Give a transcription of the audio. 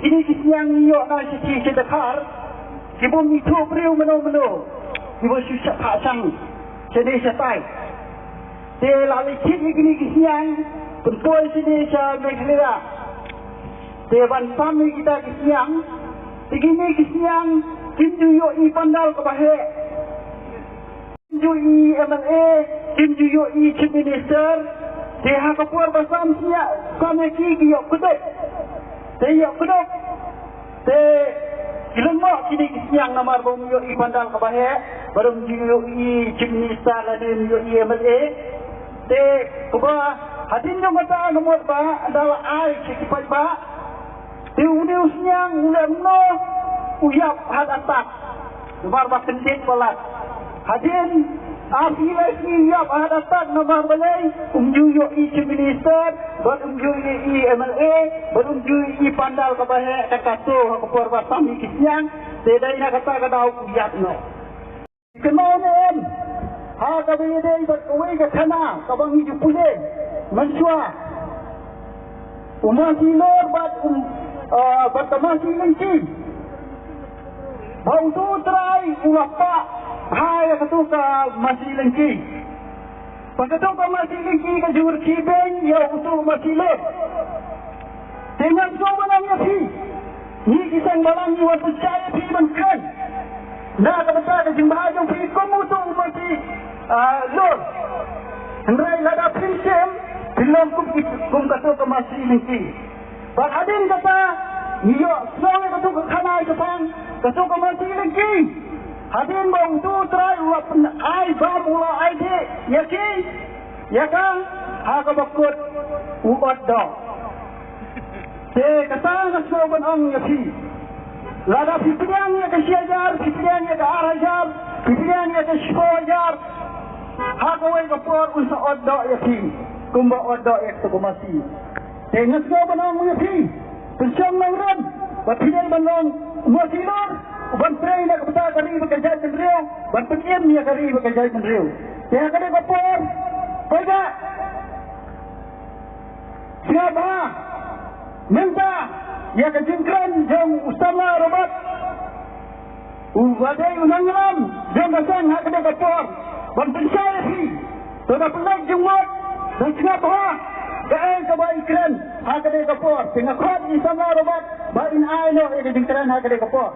Kini kisiang iyo na si Dakar, kibum itu beriu meno. Ibu susah pasang sini setai. Dia lalu kini kisiang bentuk sini saya Meghalaya. Dia bantam kita kisiang, begini kisiang kinju yo I pandal kebahe. Kinju I MLA, kinju yo I Chief Minister. Dia kapur basam siap sama kiki yo kuduk. Dia yo kuduk. Dia lemak kini kisiang nama bom yo I pandal kebahe. Baru yo I Chief Minister dan yo I MLA. Dia kubah hadin yang kata nomor ba adalah ai cepat ba. Dia uniusnya ulemno uyap hadatak. Nomor ba penting balat. Hadin api lagi uyap hadatak nomor balai yo I Chief Minister, baru yo I MLA, baru yo I pandal kebahe kakato kapur ba sami kisiang. Dia ina kata kadau uyap no. Kenon ha kabide berkuai ke sana kabang hidup pulih mensua umasi lor bat masih lengki bau tu terai ulapa hai ketuka masih lengki ketuka masih lengki ke jur kibeng ya utu masih lor dengan sobananya si ni kisang balangi wa percaya si bankan na kata ke jimbahajong pi komu tu masih lor Hendrai lada prinsip belum kum kata ke masih lengki. Pak Hadin kata iyo selama kata ke kanai kepang kata ke masih lengki. Hadin bang tu terai uap ai bam ulah ai de yakin ya kan ha ka bakut ubat dah. Se kata nasoban ang yakin. Lada pilihan ya ke siajar, pilihan ya ke arajar, pilihan ya ke sekojar. Hakawai kapur unsa odok yakin. Kumba odok yak tukumasi. Tengah semua banang yakin. Pensang mangran. Bapilai banang muasilor. Bantrai nak betul kari bekerja sendiriu. Bantukian dia kari bekerja sendiriu. Tengah kari kapur. Baiklah. Siapa? Minta. Ya kejengkran jom ustama robat. Wadai unang-unang. Jom basang hak kari kapur. Berpercaya sih, sudah pernah jumpa dan siapa? Kau kebaik keren, hak dia kapur. Tengah kuat di sana robat, bain aino yang jengkeran hak dia kapur.